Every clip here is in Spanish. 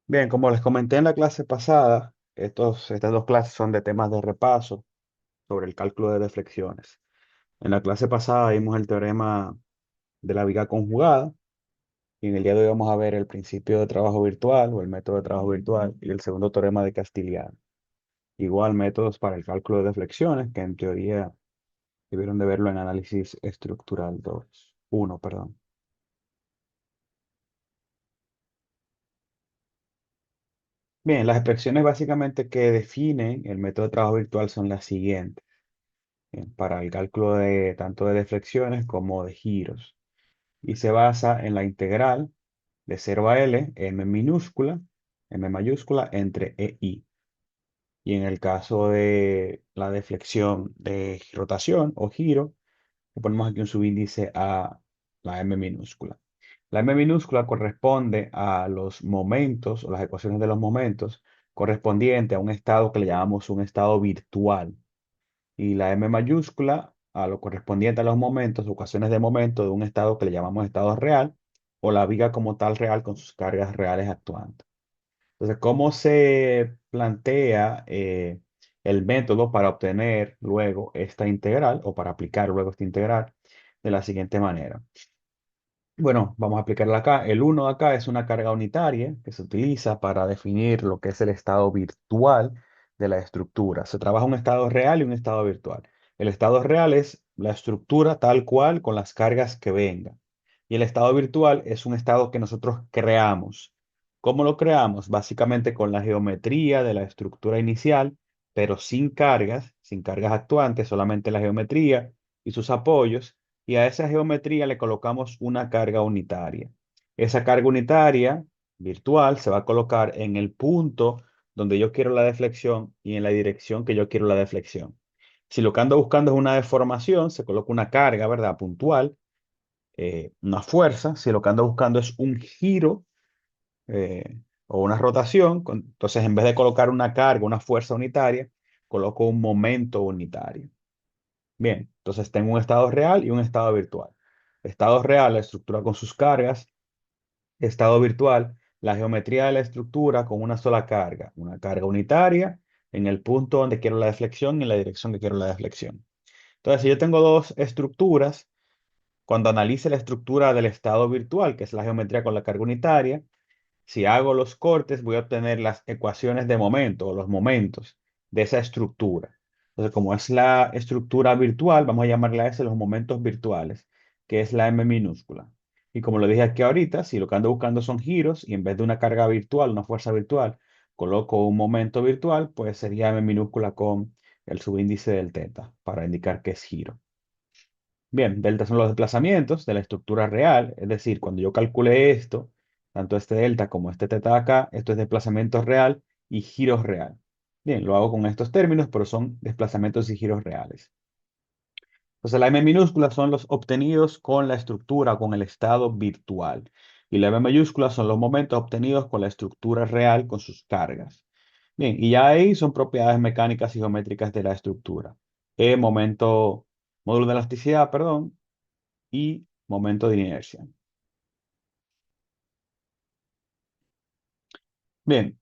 Bien, como les comenté en la clase pasada, estas dos clases son de temas de repaso sobre el cálculo de deflexiones. En la clase pasada vimos el teorema de la viga conjugada y en el día de hoy vamos a ver el principio de trabajo virtual o el método de trabajo virtual y el segundo teorema de Castiliano. Igual métodos para el cálculo de deflexiones que en teoría debieron de verlo en análisis estructural 2, 1, perdón. Bien, las expresiones básicamente que definen el método de trabajo virtual son las siguientes. Para el cálculo de tanto de deflexiones como de giros. Y se basa en la integral de 0 a L, m mayúscula, entre e y. Y en el caso de la deflexión de rotación o giro, le ponemos aquí un subíndice a la m minúscula. La m minúscula corresponde a los momentos o las ecuaciones de los momentos correspondiente a un estado que le llamamos un estado virtual y la M mayúscula a lo correspondiente a los momentos, ocasiones de momento de un estado que le llamamos estado real, o la viga como tal real con sus cargas reales actuantes. Entonces, ¿cómo se plantea el método para obtener luego esta integral o para aplicar luego esta integral? De la siguiente manera. Bueno, vamos a aplicarla acá. El uno de acá es una carga unitaria que se utiliza para definir lo que es el estado virtual de la estructura. Se trabaja un estado real y un estado virtual. El estado real es la estructura tal cual con las cargas que vengan. Y el estado virtual es un estado que nosotros creamos. ¿Cómo lo creamos? Básicamente con la geometría de la estructura inicial, pero sin cargas actuantes, solamente la geometría y sus apoyos y a esa geometría le colocamos una carga unitaria. Esa carga unitaria virtual se va a colocar en el punto donde yo quiero la deflexión y en la dirección que yo quiero la deflexión. Si lo que ando buscando es una deformación, se coloca una carga, ¿verdad? Puntual, una fuerza. Si lo que ando buscando es un giro o una rotación, entonces en vez de colocar una carga, una fuerza unitaria, coloco un momento unitario. Bien, entonces tengo un estado real y un estado virtual. Estado real, la estructura con sus cargas. Estado virtual, la geometría de la estructura con una sola carga. Una carga unitaria en el punto donde quiero la deflexión y en la dirección que quiero la deflexión. Entonces, si yo tengo dos estructuras, cuando analice la estructura del estado virtual, que es la geometría con la carga unitaria, si hago los cortes, voy a obtener las ecuaciones de momento o los momentos de esa estructura. Entonces, como es la estructura virtual, vamos a llamarle a ese los momentos virtuales, que es la M minúscula. Y como lo dije aquí ahorita, si lo que ando buscando son giros y en vez de una carga virtual, una fuerza virtual, coloco un momento virtual, pues sería M minúscula con el subíndice del teta para indicar que es giro. Bien, delta son los desplazamientos de la estructura real, es decir, cuando yo calcule esto, tanto este delta como este teta de acá, esto es desplazamiento real y giros real. Bien, lo hago con estos términos, pero son desplazamientos y giros reales. Entonces, la M minúscula son los obtenidos con la estructura, con el estado virtual. Y la M mayúscula son los momentos obtenidos con la estructura real, con sus cargas. Bien, y ya ahí son propiedades mecánicas y geométricas de la estructura. Momento, módulo de elasticidad, perdón, y momento de inercia. Bien,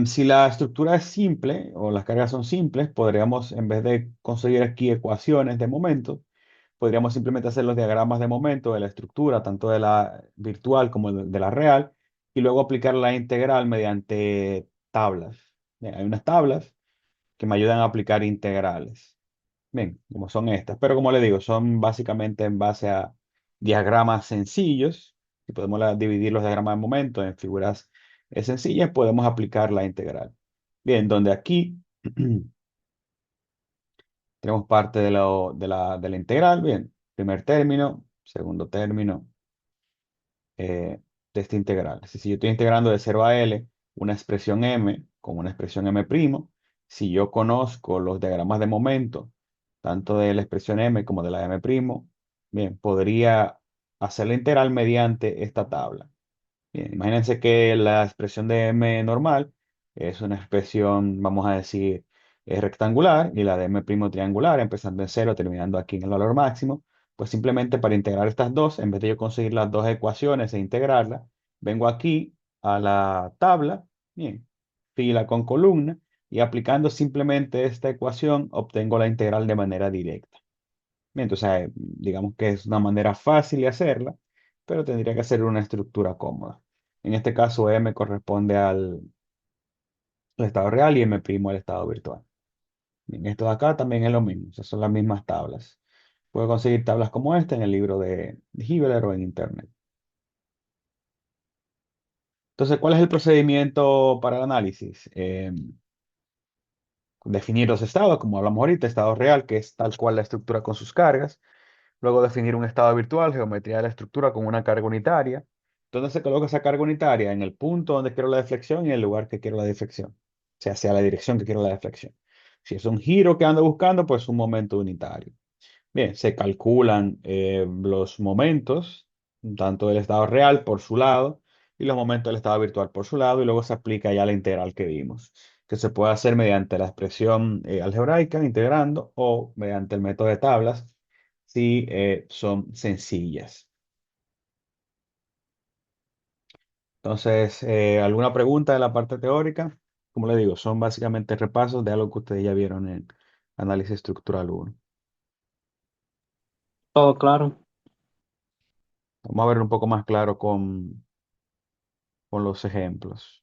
si la estructura es simple o las cargas son simples, podríamos, en vez de conseguir aquí ecuaciones de momento, podríamos simplemente hacer los diagramas de momento de la estructura, tanto de la virtual como de la real, y luego aplicar la integral mediante tablas. Bien, hay unas tablas que me ayudan a aplicar integrales. Bien, como son estas, pero como le digo, son básicamente en base a diagramas sencillos. Si podemos dividir los diagramas de momento en figuras sencillas, podemos aplicar la integral. Bien, donde aquí tenemos parte de la integral. Bien, primer término, segundo término de esta integral. Si yo estoy integrando de 0 a L una expresión m con una expresión m', si yo conozco los diagramas de momento, tanto de la expresión m como de la m', bien, podría hacer la integral mediante esta tabla. Bien, imagínense que la expresión de m normal es una expresión, vamos a decir, rectangular y la de m' triangular, empezando en cero, terminando aquí en el valor máximo. Pues simplemente para integrar estas dos, en vez de yo conseguir las dos ecuaciones e integrarlas, vengo aquí a la tabla Bien, fila con columna y aplicando simplemente esta ecuación obtengo la integral de manera directa. Bien, entonces, digamos que es una manera fácil de hacerla, pero tendría que ser una estructura cómoda. En este caso, M corresponde al estado real y M' al estado virtual. Bien, esto de acá también es lo mismo, o sea, son las mismas tablas. Puedo conseguir tablas como esta en el libro de Hibbeler o en internet. Entonces, ¿cuál es el procedimiento para el análisis? Definir los estados, como hablamos ahorita, estado real, que es tal cual la estructura con sus cargas. Luego definir un estado virtual, geometría de la estructura con una carga unitaria. ¿Dónde se coloca esa carga unitaria? En el punto donde quiero la deflexión y en el lugar que quiero la deflexión. O sea, hacia la dirección que quiero la deflexión. Si es un giro que ando buscando, pues un momento unitario. Bien, se calculan los momentos, tanto del estado real por su lado y los momentos del estado virtual por su lado, y luego se aplica ya la integral que vimos, que se puede hacer mediante la expresión algebraica, integrando, o mediante el método de tablas, si son sencillas. Entonces, ¿alguna pregunta de la parte teórica? Como le digo, son básicamente repasos de algo que ustedes ya vieron en análisis estructural uno. Todo claro. Vamos a ver un poco más claro con los ejemplos.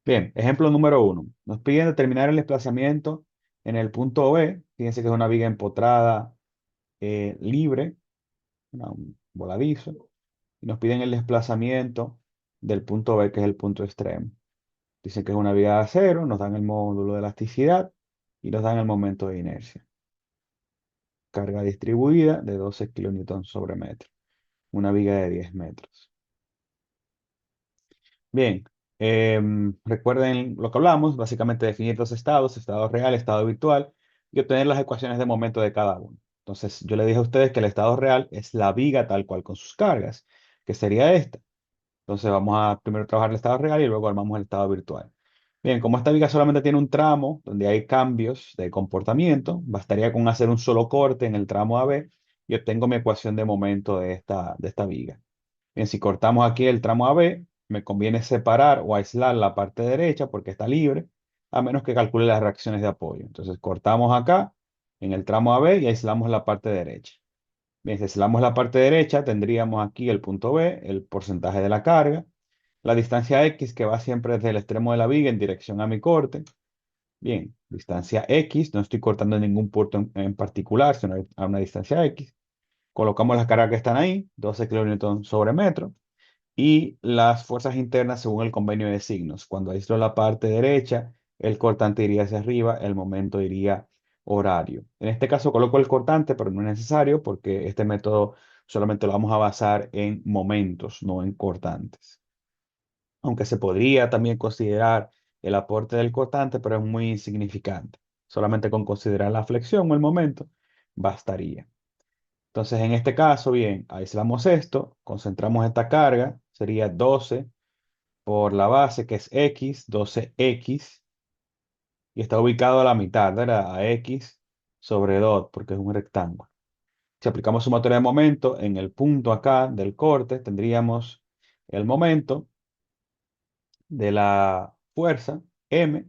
Bien, ejemplo número uno. Nos piden determinar el desplazamiento en el punto B. Fíjense que es una viga empotrada libre, un voladizo. Y nos piden el desplazamiento del punto B, que es el punto extremo. Dicen que es una viga de acero, nos dan el módulo de elasticidad y nos dan el momento de inercia. Carga distribuida de 12 kilonewtons sobre metro. Una viga de 10 metros. Bien, recuerden lo que hablamos, básicamente definir dos estados, estado real, estado virtual, y obtener las ecuaciones de momento de cada uno. Entonces, yo le dije a ustedes que el estado real es la viga tal cual con sus cargas, que sería esta. Entonces, vamos a primero trabajar el estado real y luego armamos el estado virtual. Bien, como esta viga solamente tiene un tramo donde hay cambios de comportamiento, bastaría con hacer un solo corte en el tramo AB y obtengo mi ecuación de momento de esta viga. Bien, si cortamos aquí el tramo AB, me conviene separar o aislar la parte derecha porque está libre, a menos que calcule las reacciones de apoyo. Entonces cortamos acá en el tramo AB y aislamos la parte derecha. Bien, si aislamos la parte derecha, tendríamos aquí el punto B, el porcentaje de la carga, la distancia X que va siempre desde el extremo de la viga en dirección a mi corte. Bien, distancia X, no estoy cortando en ningún punto en particular, sino a una distancia X. Colocamos las cargas que están ahí, 12 kilonewtons sobre metro y las fuerzas internas según el convenio de signos. Cuando aíslo la parte derecha, el cortante iría hacia arriba, el momento iría horario. En este caso coloco el cortante, pero no es necesario porque este método solamente lo vamos a basar en momentos, no en cortantes. Aunque se podría también considerar el aporte del cortante, pero es muy insignificante. Solamente con considerar la flexión o el momento, bastaría. Entonces, en este caso, bien, aislamos esto, concentramos esta carga, sería 12 por la base, que es X, 12X, y está ubicado a la mitad, ¿verdad? A X sobre 2, porque es un rectángulo. Si aplicamos sumatoria de momento, en el punto acá del corte, tendríamos el momento de la fuerza M,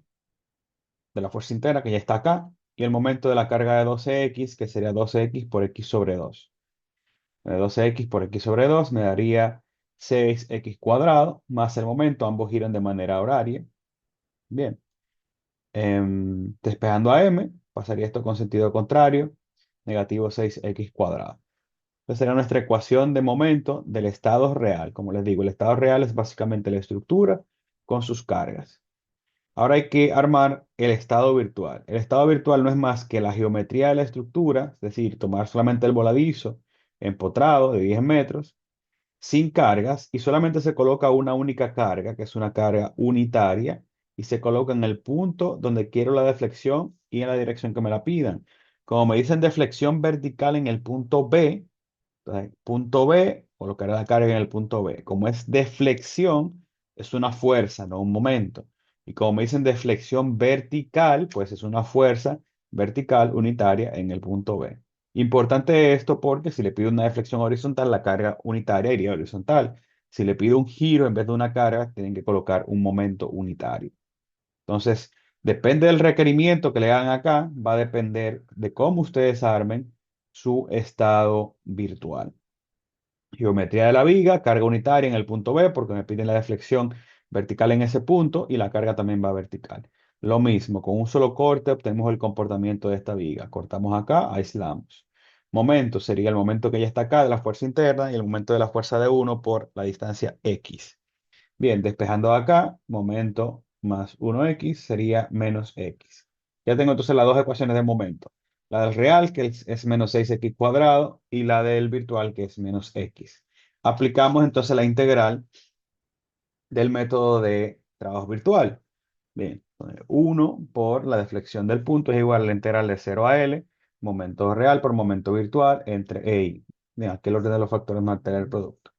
de la fuerza interna, que ya está acá, y el momento de la carga de 12X, que sería 12X por X sobre 2. 12X por X sobre 2 me daría 6X cuadrado más el momento, ambos giran de manera horaria. Bien, despejando a M, pasaría esto con sentido contrario, negativo 6X cuadrado. Esta sería nuestra ecuación de momento del estado real. Como les digo, el estado real es básicamente la estructura con sus cargas. Ahora hay que armar el estado virtual. El estado virtual no es más que la geometría de la estructura, es decir, tomar solamente el voladizo empotrado de 10 metros sin cargas y solamente se coloca una única carga, que es una carga unitaria, y se coloca en el punto donde quiero la deflexión y en la dirección que me la pidan. Como me dicen deflexión vertical en el punto B, Entonces, punto B, colocar la carga en el punto B. Como es deflexión, es una fuerza, no un momento. Y como me dicen deflexión vertical, pues es una fuerza vertical unitaria en el punto B. Importante esto porque si le pido una deflexión horizontal, la carga unitaria iría horizontal. Si le pido un giro en vez de una carga, tienen que colocar un momento unitario. Entonces, depende del requerimiento que le hagan acá, va a depender de cómo ustedes armen su estado virtual. Geometría de la viga, carga unitaria en el punto B, porque me piden la deflexión vertical en ese punto y la carga también va vertical. Lo mismo, con un solo corte obtenemos el comportamiento de esta viga. Cortamos acá, aislamos. Momento sería el momento que ya está acá de la fuerza interna y el momento de la fuerza de uno por la distancia X. Bien, despejando acá, momento más 1x sería menos x. Ya tengo entonces las dos ecuaciones de momento. La del real, que es menos 6x cuadrado, y la del virtual, que es menos x. Aplicamos entonces la integral del método de trabajo virtual. Bien, 1 por la deflexión del punto es igual a la integral de 0 a L, momento real por momento virtual entre E y. Bien, aquí el orden de los factores mantener el producto.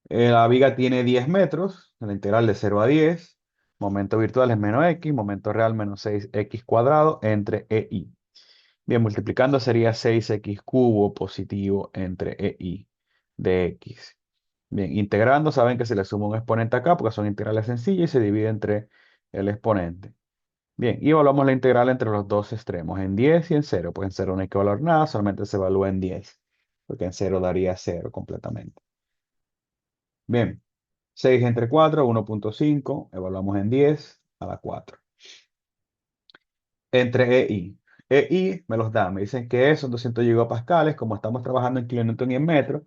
La viga tiene 10 metros, la integral de 0 a 10. Momento virtual es menos x, momento real menos 6x cuadrado entre e y. Bien, multiplicando sería 6x cubo positivo entre e y de x. Bien, integrando, saben que se le suma un exponente acá porque son integrales sencillas y se divide entre el exponente. Bien, y evaluamos la integral entre los dos extremos, en 10 y en 0. Pues en 0 no hay que evaluar nada, solamente se evalúa en 10, porque en 0 daría 0 completamente. Bien. 6 entre 4, 1,5. Evaluamos en 10 a la 4. Entre E y. E y me los da. Me dicen que son 200 gigapascales. Como estamos trabajando en kilonewton y en metro,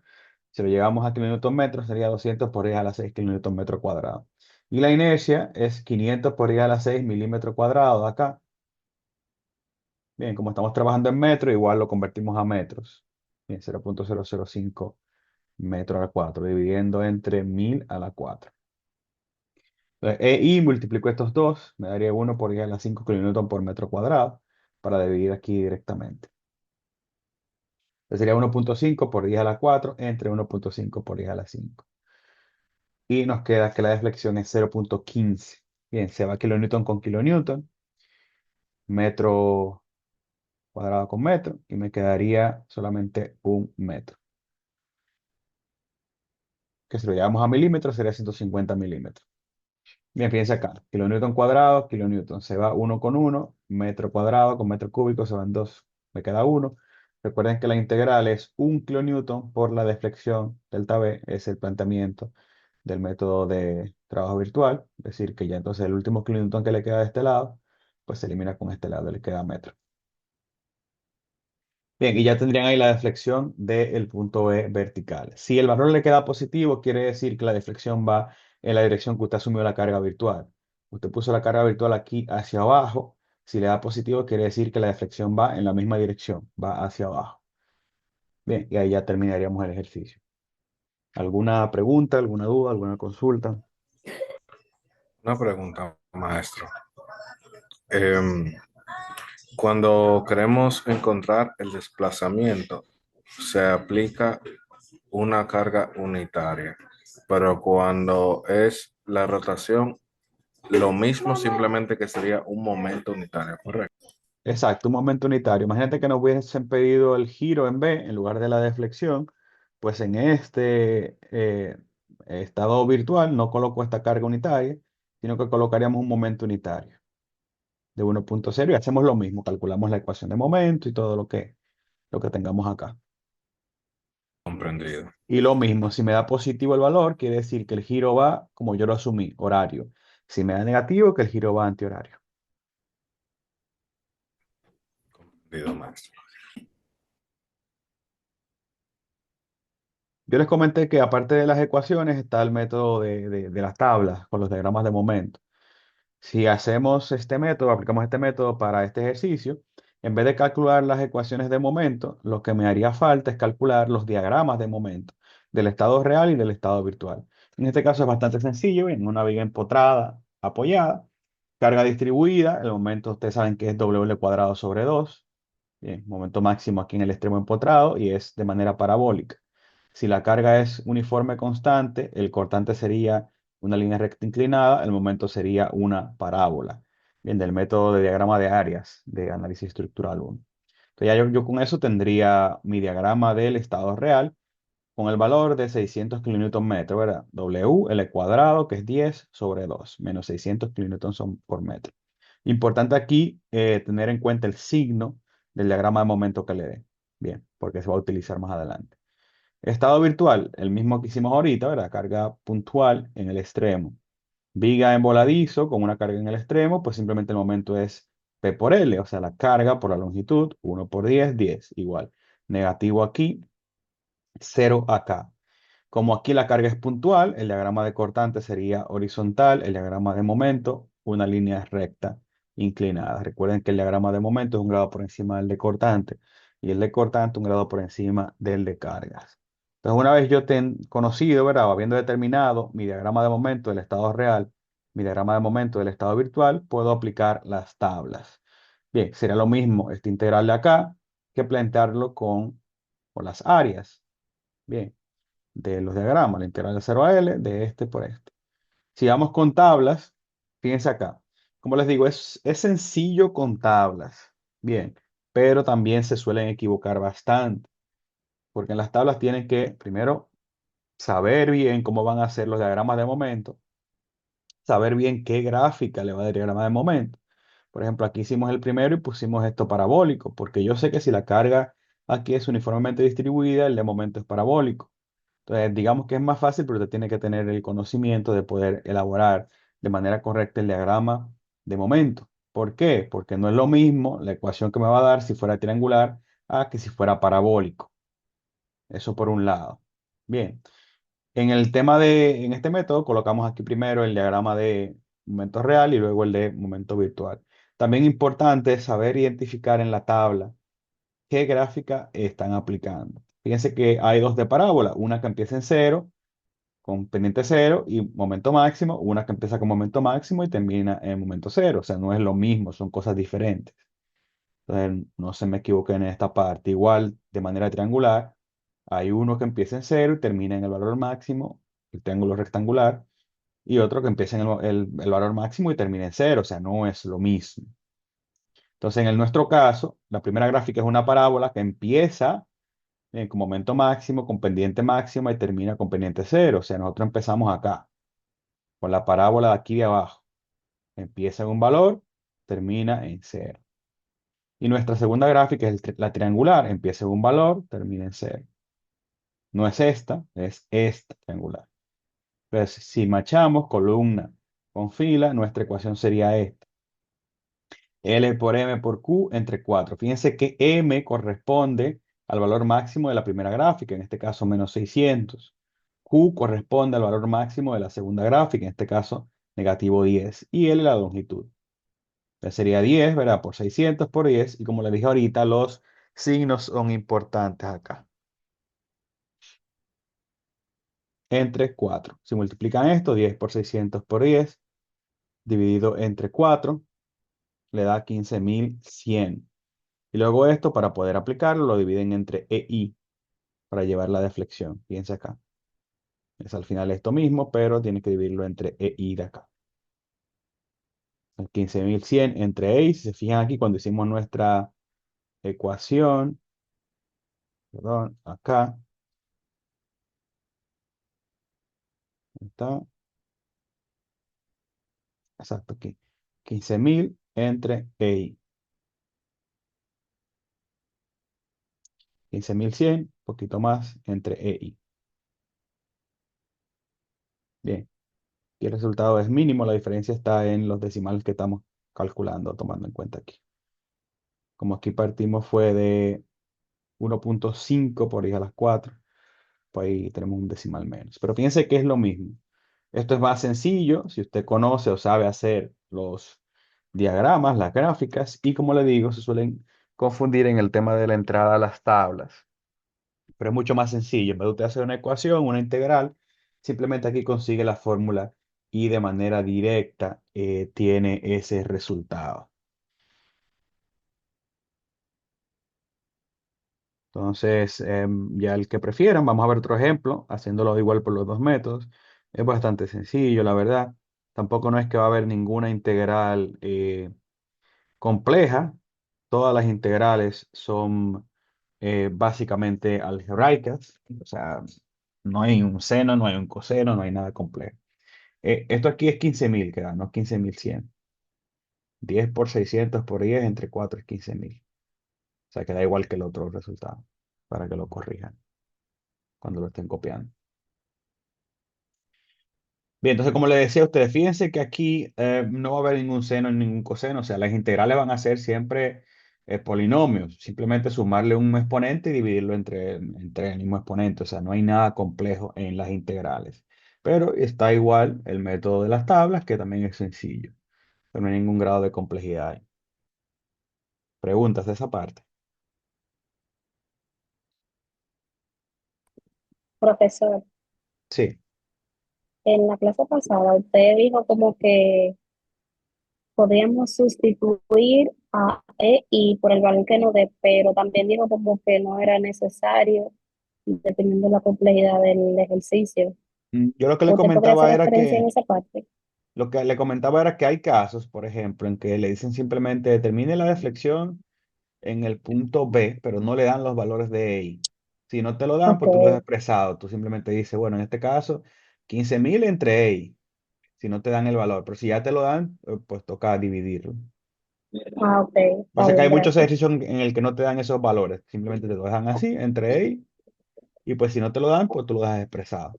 si lo llevamos a kilonewton metro, sería 200 por 10 a la 6 kilonewton metro cuadrado. Y la inercia es 500 por 10 a la 6 milímetro cuadrado acá. Bien, como estamos trabajando en metro, igual lo convertimos a metros. Bien, 0,005 metro a la 4, dividiendo entre 1000 a la 4. Y multiplico estos dos, me daría 1 por 10 a la 5 kilonewton por metro cuadrado para dividir aquí directamente. Entonces sería 1,5 por 10 a la 4 entre 1,5 por 10 a la 5. Y nos queda que la deflexión es 0,15. Bien, se va kilonewton con kilonewton, metro cuadrado con metro, y me quedaría solamente un metro. Que si lo llevamos a milímetros sería 150 milímetros. Bien, fíjense acá, kilonewton cuadrado, kilonewton, se va uno con uno, metro cuadrado con metro cúbico se van dos, me queda uno. Recuerden que la integral es un kilonewton por la deflexión delta V, es el planteamiento del método de trabajo virtual, es decir, que ya entonces el último kilonewton que le queda de este lado, pues se elimina con este lado, le queda metro. Bien, y ya tendrían ahí la deflexión del punto B vertical. Si el valor le queda positivo, quiere decir que la deflexión va en la dirección que usted asumió la carga virtual. Usted puso la carga virtual aquí hacia abajo. Si le da positivo, quiere decir que la deflexión va en la misma dirección, va hacia abajo. Bien, y ahí ya terminaríamos el ejercicio. ¿Alguna pregunta, alguna duda, alguna consulta? Una pregunta, maestro. Em, Cuando queremos encontrar el desplazamiento, se aplica una carga unitaria, pero cuando es la rotación, lo mismo simplemente que sería un momento unitario, ¿correcto? Exacto, un momento unitario. Imagínate que nos hubiesen pedido el giro en B en lugar de la deflexión, pues en este estado virtual no coloco esta carga unitaria, sino que colocaríamos un momento unitario de 1,0 y hacemos lo mismo, calculamos la ecuación de momento y todo lo que tengamos acá. Comprendido. Y lo mismo, si me da positivo el valor, quiere decir que el giro va como yo lo asumí, horario. Si me da negativo, que el giro va antihorario. Comprendido, maestro. Yo les comenté que aparte de las ecuaciones está el método de las tablas con los diagramas de momento. Si hacemos este método, aplicamos este método para este ejercicio, en vez de calcular las ecuaciones de momento, lo que me haría falta es calcular los diagramas de momento del estado real y del estado virtual. En este caso es bastante sencillo, en una viga empotrada, apoyada, carga distribuida, el momento ustedes saben que es W cuadrado sobre 2. Bien, momento máximo aquí en el extremo empotrado y es de manera parabólica. Si la carga es uniforme constante, el cortante sería una línea recta inclinada, el momento sería una parábola. Bien, del método de diagrama de áreas de análisis estructural 1. Entonces ya yo con eso tendría mi diagrama del estado real con el valor de 600 kilonewton metro, ¿verdad? W, L cuadrado, que es 10 sobre 2 menos 600 kilonewton por metro. Importante aquí tener en cuenta el signo del diagrama de momento que le dé. Bien, porque se va a utilizar más adelante. Estado virtual, el mismo que hicimos ahorita, ¿verdad? Carga puntual en el extremo. Viga en voladizo con una carga en el extremo, pues simplemente el momento es P por L, o sea, la carga por la longitud, 1 por 10, 10, igual. Negativo aquí, 0 acá. Como aquí la carga es puntual, el diagrama de cortante sería horizontal, el diagrama de momento, una línea recta inclinada. Recuerden que el diagrama de momento es un grado por encima del de cortante y el de cortante un grado por encima del de cargas. Entonces, una vez yo conocido, ¿verdad? O habiendo determinado mi diagrama de momento del estado real, mi diagrama de momento del estado virtual, puedo aplicar las tablas. Bien, sería lo mismo este integral de acá que plantearlo con las áreas. Bien, de los diagramas, la integral de 0 a L, de este por este. Si vamos con tablas, fíjense acá. Como les digo, es sencillo con tablas. Bien, pero también se suelen equivocar bastante, porque en las tablas tienen que, primero, saber bien cómo van a ser los diagramas de momento, saber bien qué gráfica le va a dar diagrama de momento. Por ejemplo, aquí hicimos el primero y pusimos esto parabólico, porque yo sé que si la carga aquí es uniformemente distribuida, el de momento es parabólico. Entonces, digamos que es más fácil, pero usted tiene que tener el conocimiento de poder elaborar de manera correcta el diagrama de momento. ¿Por qué? Porque no es lo mismo la ecuación que me va a dar si fuera triangular a que si fuera parabólico. Eso por un lado. Bien, en este método colocamos aquí primero el diagrama de momento real y luego el de momento virtual. También importante es saber identificar en la tabla qué gráfica están aplicando. Fíjense que hay dos de parábola, una que empieza en cero con pendiente cero y momento máximo, una que empieza con momento máximo y termina en momento cero. O sea, no es lo mismo, son cosas diferentes. Entonces, no se me equivoque en esta parte. Igual, de manera triangular, hay uno que empieza en cero y termina en el valor máximo, el triángulo rectangular, y otro que empieza en el valor máximo y termina en cero. O sea, no es lo mismo. Entonces, en nuestro caso, la primera gráfica es una parábola que empieza con momento máximo, con pendiente máxima y termina con pendiente cero. O sea, nosotros empezamos acá, con la parábola de aquí de abajo. Empieza en un valor, termina en cero. Y nuestra segunda gráfica es la triangular. Empieza en un valor, termina en cero. No es esta triangular. Entonces, si machamos columna con fila, nuestra ecuación sería esta. L por M por Q entre 4. Fíjense que M corresponde al valor máximo de la primera gráfica, en este caso menos 600. Q corresponde al valor máximo de la segunda gráfica, en este caso negativo 10. Y L la longitud. Entonces sería 10, ¿verdad? Por 600 por 10. Y como le dije ahorita, los signos son importantes acá. Entre 4. Si multiplican esto, 10 por 600 por 10, dividido entre 4, le da 15.100. Y luego esto, para poder aplicarlo, lo dividen entre E y para llevar la deflexión. Fíjense acá. Es al final esto mismo, pero tiene que dividirlo entre E y de acá. 15.100 entre E y. Si se fijan aquí, cuando hicimos nuestra ecuación, perdón, acá, está, exacto aquí. 15.000 entre E y. 15.100, poquito más, entre E y. Bien, y el resultado es mínimo, la diferencia está en los decimales que estamos calculando, tomando en cuenta aquí. Como aquí partimos fue de 1.5 por 10 a las 4, pues ahí tenemos un decimal menos. Pero fíjense que es lo mismo. Esto es más sencillo si usted conoce o sabe hacer los diagramas, las gráficas, y como le digo, se suelen confundir en el tema de la entrada a las tablas. Pero es mucho más sencillo. En vez de usted hacer una ecuación, una integral, simplemente aquí consigue la fórmula y de manera directa tiene ese resultado. Entonces, ya el que prefieran, vamos a ver otro ejemplo, haciéndolo igual por los dos métodos. Es bastante sencillo, la verdad. Tampoco no es que va a haber ninguna integral compleja. Todas las integrales son básicamente algebraicas. O sea, no hay un seno, no hay un coseno, no hay nada complejo. Esto aquí es 15.000 que da, no 15.100. 10 por 600 por 10 entre 4 es 15.000. O sea, que da igual que el otro resultado, para que lo corrijan cuando lo estén copiando. Bien, entonces como les decía a ustedes, fíjense que aquí no va a haber ningún seno ni ningún coseno, o sea, las integrales van a ser siempre polinomios, simplemente sumarle un exponente y dividirlo entre el mismo exponente, o sea, no hay nada complejo en las integrales. Pero está igual el método de las tablas, que también es sencillo, pero no hay ningún grado de complejidad ahí. ¿Preguntas de esa parte? Profesor, Sí. en la clase pasada usted dijo como que podíamos sustituir a E y por el valor que nos dé, pero también dijo como que no era necesario dependiendo de la complejidad del ejercicio. Yo lo que le ¿Usted podría hacer comentaba era referencia en que esa parte? Lo que le comentaba era que hay casos, por ejemplo, en que le dicen simplemente determine la deflexión en el punto B, pero no le dan los valores de I. Si no te lo dan, Ok, pues tú lo has expresado. Tú simplemente dices, bueno, en este caso, 15.000 entre I, si no te dan el valor. Pero si ya te lo dan, pues toca dividirlo. ok, está Pasa que hay bien, muchos gracias. ejercicios en el que no te dan esos valores. Simplemente te lo dejan así, entre I, y pues si no te lo dan, pues tú lo dejas expresado.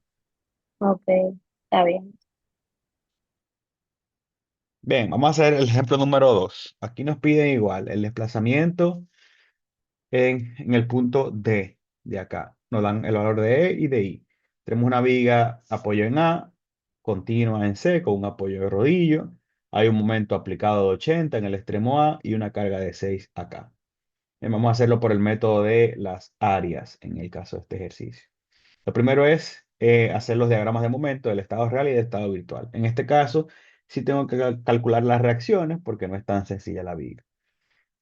Ok, está bien. Bien, vamos a hacer el ejemplo número 2. Aquí nos piden igual el desplazamiento en el punto D de acá. Nos dan el valor de E y de I. Tenemos una viga apoyo en A, continua en C con un apoyo de rodillo. Hay un momento aplicado de 80 en el extremo A y una carga de 6 acá. Vamos a hacerlo por el método de las áreas en el caso de este ejercicio. Lo primero es hacer los diagramas de momento del estado real y del estado virtual. En este caso, sí tengo que calcular las reacciones porque no es tan sencilla la viga.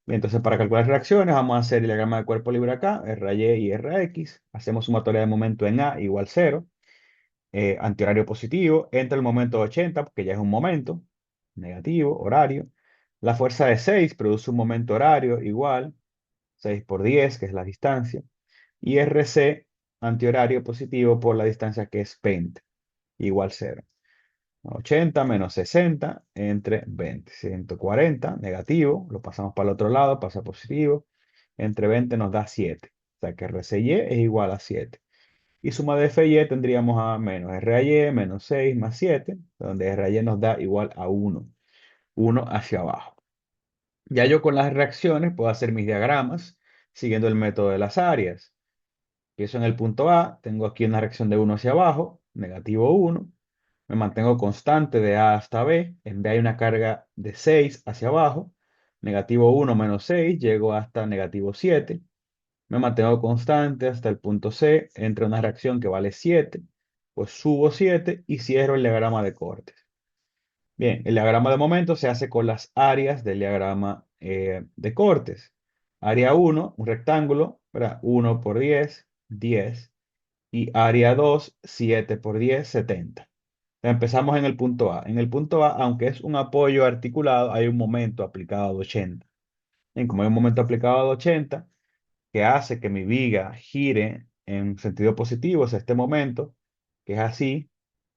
Bien, entonces, para calcular reacciones, vamos a hacer el diagrama de cuerpo libre acá, RY y RX. Hacemos sumatoria de momento en A igual cero, antihorario positivo. Entra el momento de 80, porque ya es un momento, negativo, horario. La fuerza de 6 produce un momento horario igual, 6 por 10, que es la distancia. Y RC, antihorario positivo por la distancia que es 20, igual cero. 80 menos 60 entre 20. 140, negativo, lo pasamos para el otro lado, pasa positivo. Entre 20 nos da 7. O sea que RCY es igual a 7. Y suma de FY tendríamos a menos RY menos 6 más 7, donde RY nos da igual a 1. 1 hacia abajo. Ya yo con las reacciones puedo hacer mis diagramas siguiendo el método de las áreas. Empiezo en el punto A, tengo aquí una reacción de 1 hacia abajo, negativo 1. Me mantengo constante de A hasta B. En B hay una carga de 6 hacia abajo. Negativo 1 menos 6, llego hasta negativo 7. Me mantengo constante hasta el punto C. Entra una reacción que vale 7. Pues subo 7 y cierro el diagrama de cortes. Bien, el diagrama de momento se hace con las áreas del diagrama de cortes. Área 1, un rectángulo, ¿verdad? 1 por 10, 10. Y área 2, 7 por 10, 70. Empezamos en el punto A. En el punto A, aunque es un apoyo articulado, hay un momento aplicado de 80. Y como hay un momento aplicado de 80, que hace que mi viga gire en sentido positivo, es este momento, que es así,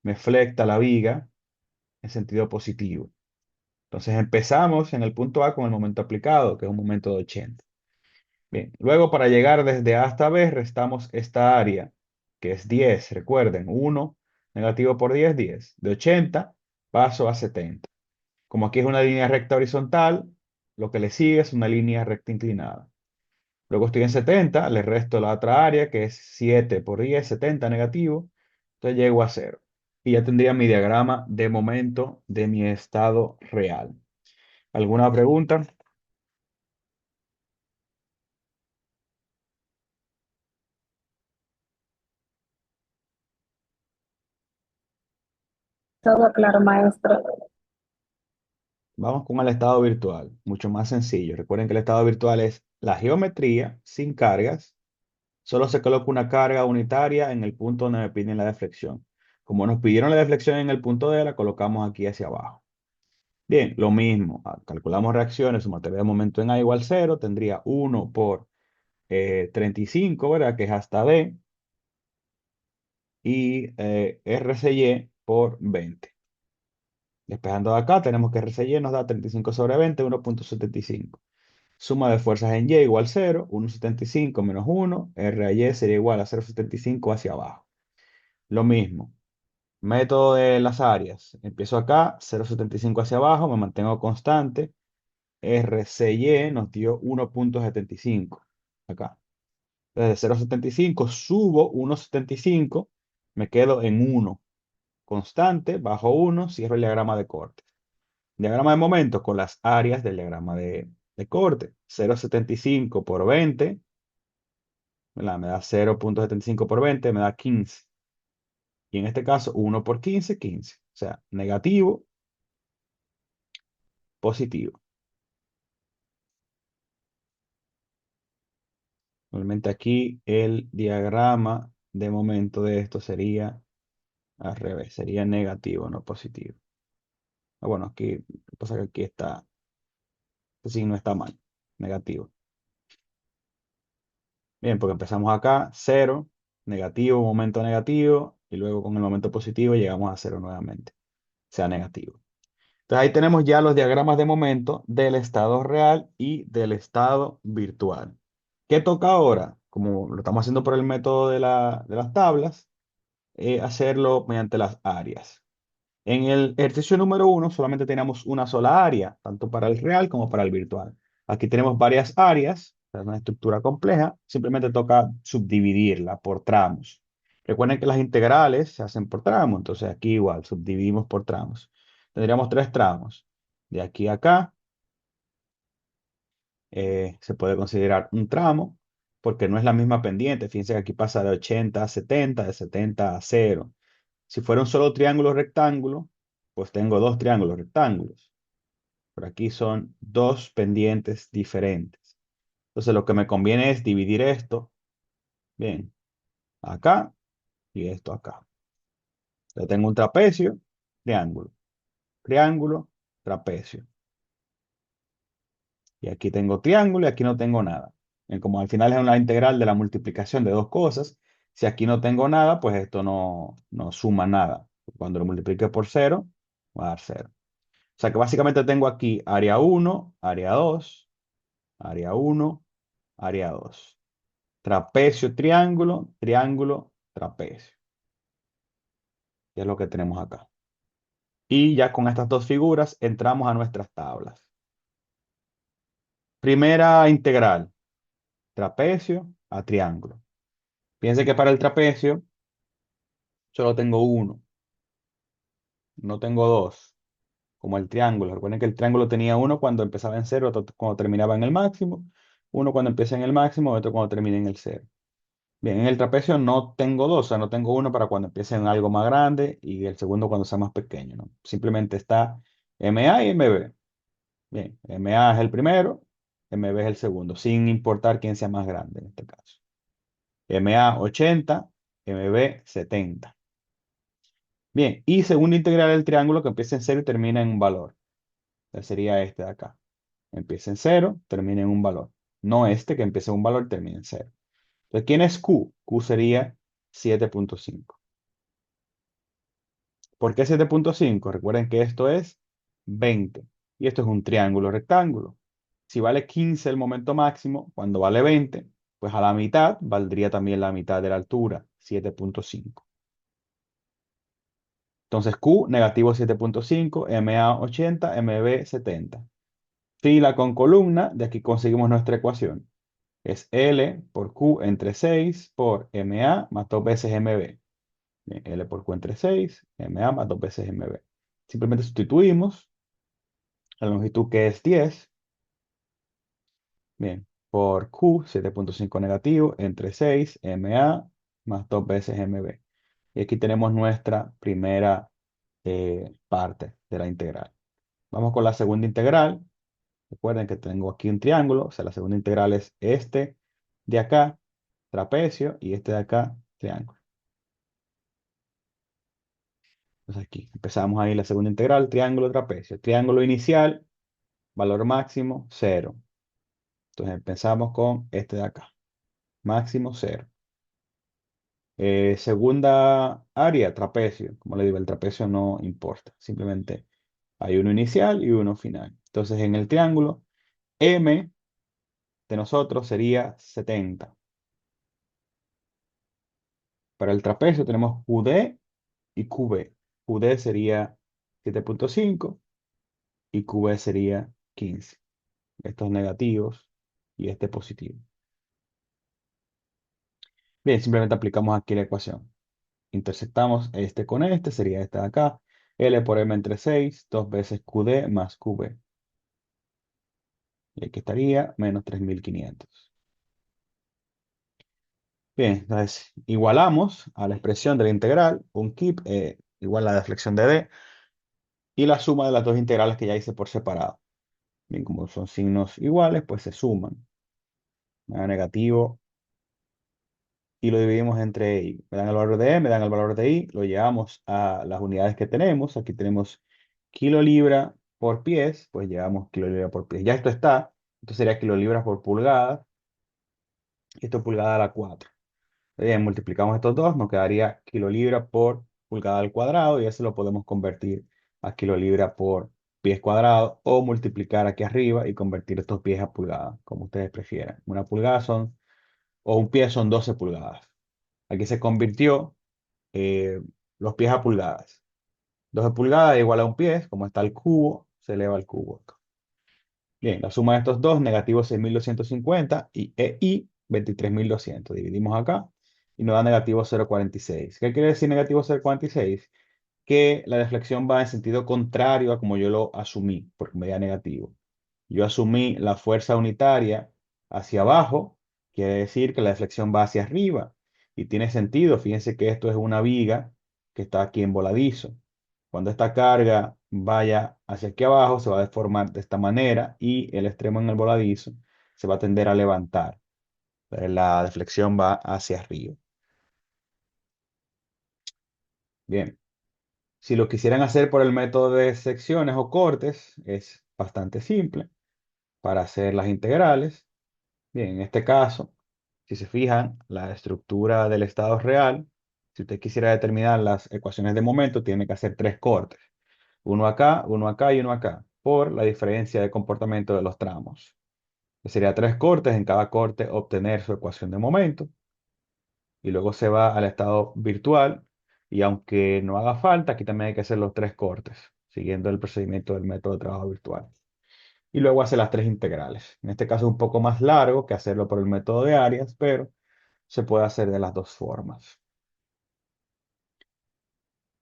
me flecta la viga en sentido positivo. Entonces empezamos en el punto A con el momento aplicado, que es un momento de 80. Bien, luego para llegar desde A hasta B, restamos esta área, que es 10. Recuerden, 1 negativo por 10, 10. De 80 paso a 70. Como aquí es una línea recta horizontal, lo que le sigue es una línea recta inclinada. Luego estoy en 70, le resto la otra área, que es 7 por 10, 70 negativo. Entonces llego a cero. Y ya tendría mi diagrama de momento de mi estado real. ¿Alguna pregunta? Todo claro, maestro. Vamos con el estado virtual, mucho más sencillo. Recuerden que el estado virtual es la geometría sin cargas, solo se coloca una carga unitaria en el punto donde me piden la deflexión. Como nos pidieron la deflexión en el punto D, la colocamos aquí hacia abajo. Bien, lo mismo. Calculamos reacciones, su materia de momento en A igual 0, tendría 1 por 35, ¿verdad? Que es hasta D, y RCY por 20. Despejando de acá, tenemos que RCY nos da 35 sobre 20, 1,75. Suma de fuerzas en Y igual 0, 1,75 menos 1, R a Y sería igual a 0,75 hacia abajo. Lo mismo, método de las áreas. Empiezo acá, 0,75 hacia abajo, me mantengo constante. RCY nos dio 1,75 acá. Desde 0,75 subo 1,75, me quedo en 1. Constante, bajo 1, cierro el diagrama de corte. Diagrama de momento con las áreas del diagrama de corte. 0,75 por 20, ¿verdad? Me da 0,75 por 20, me da 15. Y en este caso, 1 por 15, 15. O sea, negativo, positivo. Normalmente aquí el diagrama de momento de esto sería al revés, sería negativo, no positivo. Bueno, aquí, lo que pasa es que aquí está, este signo está mal, negativo. Bien, porque empezamos acá, cero, negativo, momento negativo, y luego con el momento positivo llegamos a cero nuevamente, sea negativo. Entonces ahí tenemos ya los diagramas de momento del estado real y del estado virtual. ¿Qué toca ahora? Como lo estamos haciendo por el método de las tablas, hacerlo mediante las áreas. En el ejercicio número 1 solamente tenemos una sola área, tanto para el real como para el virtual. Aquí tenemos varias áreas, es una estructura compleja, simplemente toca subdividirla por tramos. Recuerden que las integrales se hacen por tramos, entonces aquí igual, subdividimos por tramos. Tendríamos tres tramos. De aquí a acá se puede considerar un tramo, porque no es la misma pendiente. Fíjense que aquí pasa de 80 a 70, de 70 a 0. Si fuera un solo triángulo rectángulo, pues tengo dos triángulos rectángulos. Por aquí son dos pendientes diferentes. Entonces lo que me conviene es dividir esto, bien, acá y esto acá. Yo tengo un trapecio, triángulo, triángulo, trapecio. Y aquí tengo triángulo y aquí no tengo nada. Bien, como al final es una integral de la multiplicación de dos cosas, si aquí no tengo nada, pues esto no suma nada. Cuando lo multiplique por cero, va a dar cero. O sea que básicamente tengo aquí área 1, área 2, área 1, área 2. Trapecio, triángulo, triángulo, trapecio. Y es lo que tenemos acá. Y ya con estas dos figuras entramos a nuestras tablas. Primera integral, trapecio a triángulo. Fíjense que para el trapecio solo tengo uno, no tengo dos, como el triángulo. Recuerden que el triángulo tenía uno cuando empezaba en cero, otro cuando terminaba en el máximo, uno cuando empieza en el máximo, otro cuando termina en el cero. Bien, en el trapecio no tengo dos, o sea, no tengo uno para cuando empiece en algo más grande y el segundo cuando sea más pequeño, ¿no? Simplemente está MA y MB. Bien, MA es el primero, MB es el segundo, sin importar quién sea más grande en este caso. MA 80, MB 70. Bien, y segunda integral del triángulo que empieza en cero y termina en un valor. Entonces sería este de acá. Empieza en cero, termina en un valor. No este que empieza en un valor y termina en cero. Entonces, ¿quién es Q? Q sería 7,5. ¿Por qué 7,5? Recuerden que esto es 20 y esto es un triángulo rectángulo. Si vale 15 el momento máximo, cuando vale 20, pues a la mitad valdría también la mitad de la altura, 7,5. Entonces Q negativo 7,5, MA 80, MB 70. Fila con columna, de aquí conseguimos nuestra ecuación. Es L por Q entre 6 por MA más 2 veces MB. Bien, L por Q entre 6, MA más 2 veces MB. Simplemente sustituimos la longitud que es 10, bien, por Q, 7,5 negativo, entre 6, MA más 2 veces MB. Y aquí tenemos nuestra primera parte de la integral. Vamos con la segunda integral. Recuerden que tengo aquí un triángulo, o sea, la segunda integral es este de acá, trapecio, y este de acá, triángulo. Entonces aquí empezamos ahí la segunda integral, triángulo, trapecio. Triángulo inicial, valor máximo, cero. Entonces empezamos con este de acá, máximo cero. Segunda área, trapecio. Como le digo, el trapecio no importa. Simplemente hay uno inicial y uno final. Entonces en el triángulo, M de nosotros sería 70. Para el trapecio tenemos QD y QB. QD sería 7,5 y QB sería 15. Estos negativos y este positivo. Bien, simplemente aplicamos aquí la ecuación. Intersectamos este con este, sería este de acá. L por M entre 6, 2 veces QD más QB. Y aquí estaría menos 3.500. Bien, entonces igualamos a la expresión de la integral, un keep igual a la deflexión de D, y la suma de las dos integrales que ya hice por separado. Bien, como son signos iguales, pues se suman. Me da negativo y lo dividimos entre i. Me dan el valor de e, me dan el valor de i, lo llevamos a las unidades que tenemos. Aquí tenemos kilolibra por pies, pues llevamos kilolibra por pies. Ya esto está, esto sería kilolibras por pulgada, y esto pulgada a la 4. Bien, multiplicamos estos dos, nos quedaría kilolibra por pulgada al cuadrado, y eso lo podemos convertir a kilolibra por pies cuadrados, o multiplicar aquí arriba y convertir estos pies a pulgadas, como ustedes prefieran. Una pulgada son, o un pie son 12 pulgadas. Aquí se convirtió eh, los pies a pulgadas. 12 pulgadas igual a un pie, como está el cubo, se eleva al cubo. Bien, la suma de estos dos, negativo 6.250 y EI 23.200. Dividimos acá y nos da negativo 0,46. ¿Qué quiere decir negativo 0,46? Que la deflexión va en sentido contrario a como yo lo asumí, porque me da negativo. Yo asumí la fuerza unitaria hacia abajo, quiere decir que la deflexión va hacia arriba. Y tiene sentido, fíjense que esto es una viga que está aquí en voladizo. Cuando esta carga vaya hacia aquí abajo, se va a deformar de esta manera y el extremo en el voladizo se va a tender a levantar. La deflexión va hacia arriba. Bien, si lo quisieran hacer por el método de secciones o cortes, es bastante simple para hacer las integrales. Bien, en este caso, si se fijan, la estructura del estado real, si usted quisiera determinar las ecuaciones de momento, tiene que hacer tres cortes. Uno acá y uno acá, por la diferencia de comportamiento de los tramos. Sería tres cortes, en cada corte obtener su ecuación de momento, y luego se va al estado virtual, y aunque no haga falta, aquí también hay que hacer los tres cortes, siguiendo el procedimiento del método de trabajo virtual. Y luego hace las tres integrales. En este caso es un poco más largo que hacerlo por el método de áreas, pero se puede hacer de las dos formas.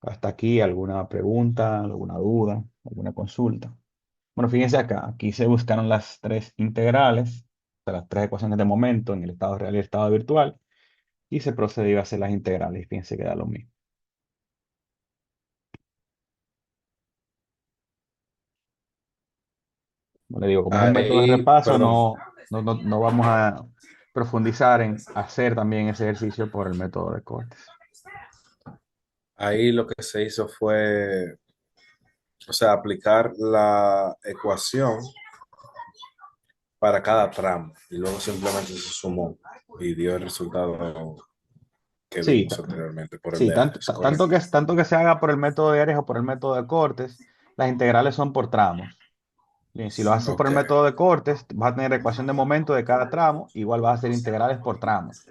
Hasta aquí, ¿alguna pregunta, alguna duda, alguna consulta? Bueno, fíjense acá, aquí se buscaron las tres integrales, o sea, las tres ecuaciones de momento en el estado real y el estado virtual, y se procedió a hacer las integrales, y fíjense que da lo mismo. Como le digo, como es un método de Ahí, repaso, perdón, no vamos a profundizar en hacer también ese ejercicio por el método de cortes. ahí lo que se hizo fue, o sea, aplicar la ecuación para cada tramo y luego simplemente se sumó y dio el resultado que Sí, vimos anteriormente por el sí, de áreas, correcto. tanto que se haga por el método de áreas o por el método de cortes, las integrales son por tramos. Bien, si lo haces por Ok, el método de cortes, vas a tener ecuación de momento de cada tramo, igual vas a hacer integrales por tramos.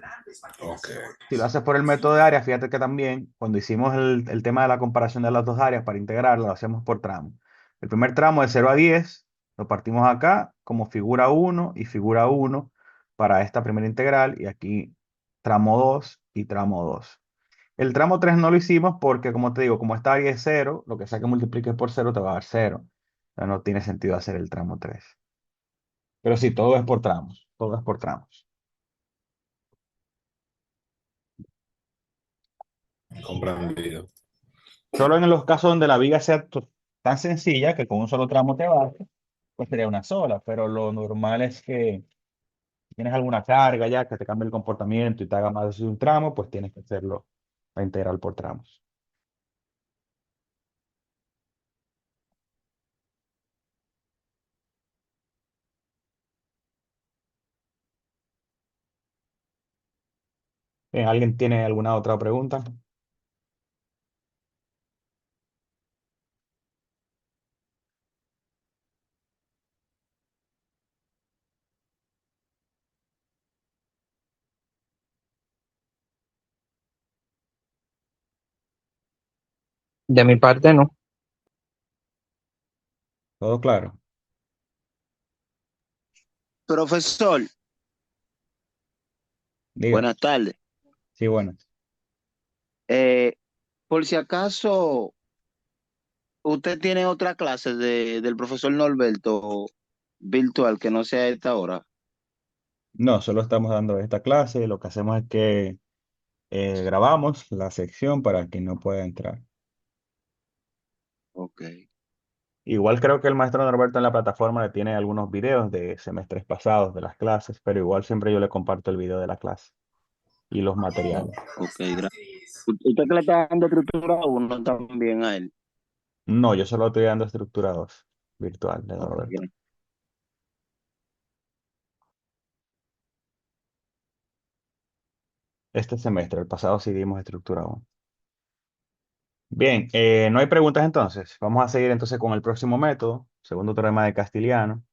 ok, Si lo haces por el método de áreas, fíjate que también cuando hicimos el tema de la comparación de las dos áreas para integrarlo, lo hacemos por tramo. El primer tramo de 0 a 10 lo partimos acá como figura uno y figura uno para esta primera integral, y aquí tramo 2 y tramo 2. El tramo 3 no lo hicimos porque, como te digo, como esta área es cero, lo que sea que multipliques por cero te va a dar cero. O sea, no tiene sentido hacer el tramo 3. Pero sí, todo es por tramos. Todo es por tramos. comprendido. Solo en los casos donde la viga sea tan sencilla que con un solo tramo te basta, pues sería una sola. Pero lo normal es que tienes alguna carga ya que te cambie el comportamiento y te haga más de un tramo, pues tienes que hacerlo la integral por tramos. Bien, ¿alguien tiene alguna otra pregunta? De mi parte, no. ¿Todo claro? Profesor, Diga. buenas tardes. Sí, bueno. Eh, por si acaso usted tiene otra clase del profesor Norberto virtual que no sea esta hora. No, solo estamos dando esta clase. Lo que hacemos es que grabamos la sección para quien no pueda entrar. Ok, Igual creo que el maestro Norberto en la plataforma le tiene algunos videos de semestres pasados de las clases, pero igual siempre yo le comparto el video de la clase y los materiales. ok, gracias. Usted que le está dando estructura a uno también a él. No, yo solo estoy dando estructura 2 virtual de Ok, Norberto. Este semestre, el pasado sí dimos estructura 1. Bien, no hay preguntas entonces. Vamos a seguir entonces con el próximo método, segundo teorema de Castiliano.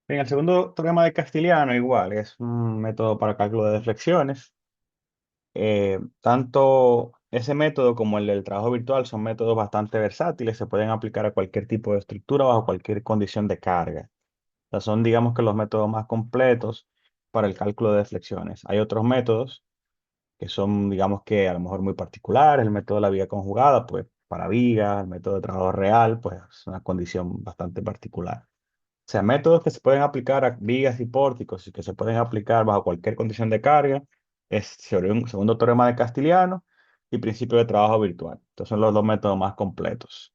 Bien, el segundo teorema de Castiliano igual es un método para cálculo de deflexiones. Tanto ese método como el del trabajo virtual son métodos bastante versátiles, se pueden aplicar a cualquier tipo de estructura bajo cualquier condición de carga. O sea, son, digamos que los métodos más completos para el cálculo de deflexiones. Hay otros métodos que son, digamos que a lo mejor muy particulares, el método de la viga conjugada, pues para vigas, el método de trabajo real, pues es una condición bastante particular. O sea, métodos que se pueden aplicar a vigas y pórticos y que se pueden aplicar bajo cualquier condición de carga es segundo teorema de Castiliano y principio de trabajo virtual. Estos son los dos métodos más completos.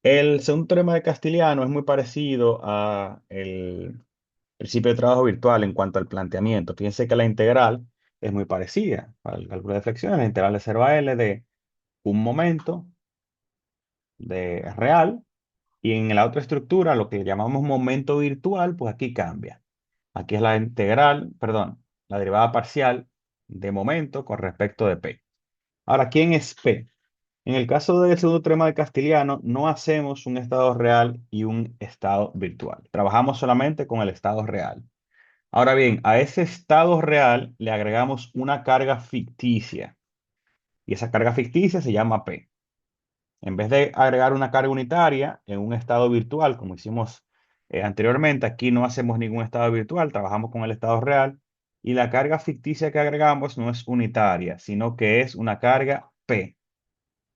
El segundo teorema de Castiliano es muy parecido a el principio de trabajo virtual en cuanto al planteamiento. Fíjense que la integral es muy parecida para el cálculo de flexiones. La integral de 0 a L de un momento de real y en la otra estructura, lo que llamamos momento virtual, pues aquí cambia. Aquí es la integral, perdón, la derivada parcial de momento con respecto de P. Ahora, ¿quién es P? En el caso del segundo teorema de Castiliano, no hacemos un estado real y un estado virtual. Trabajamos solamente con el estado real. Ahora bien, a ese estado real le agregamos una carga ficticia y esa carga ficticia se llama P. En vez de agregar una carga unitaria en un estado virtual, como hicimos anteriormente, aquí no hacemos ningún estado virtual, trabajamos con el estado real y la carga ficticia que agregamos no es unitaria, sino que es una carga P.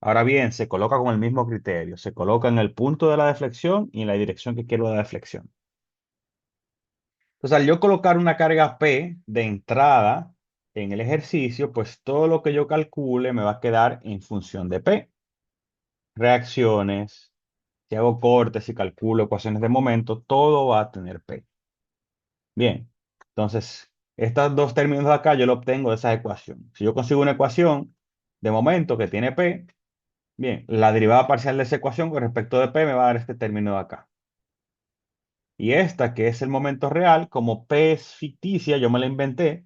Ahora bien, se coloca con el mismo criterio, se coloca en el punto de la deflexión y en la dirección que quiero de la deflexión. Entonces, al yo colocar una carga P de entrada en el ejercicio, pues todo lo que yo calcule me va a quedar en función de P. Reacciones, si hago cortes y calculo ecuaciones de momento, todo va a tener P. Bien, entonces, estos dos términos de acá yo lo obtengo de esa ecuación. Si yo consigo una ecuación de momento que tiene P, bien, la derivada parcial de esa ecuación con respecto de P me va a dar este término de acá. Y esta, que es el momento real, como P es ficticia, yo me la inventé,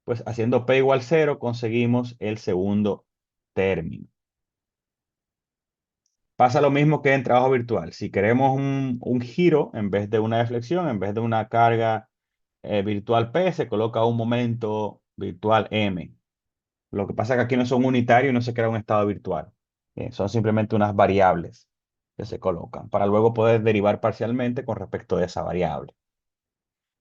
pues haciendo P igual 0 conseguimos el segundo término. Pasa lo mismo que en trabajo virtual. Si queremos un giro en vez de una deflexión, en vez de una carga virtual P, se coloca un momento virtual M. Lo que pasa es que aquí no son unitarios y no se crea un estado virtual. Son simplemente unas variables que se colocan para luego poder derivar parcialmente con respecto a esa variable.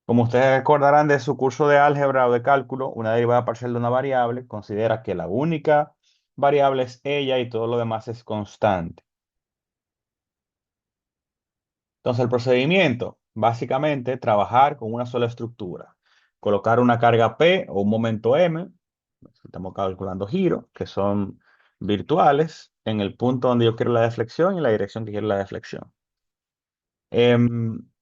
Como ustedes recordarán de su curso de álgebra o de cálculo, una derivada parcial de una variable considera que la única variable es ella y todo lo demás es constante. Entonces, el procedimiento, básicamente, trabajar con una sola estructura. Colocar una carga P o un momento M, estamos calculando giros, que son virtuales, en el punto donde yo quiero la deflexión y en la dirección que quiero la deflexión.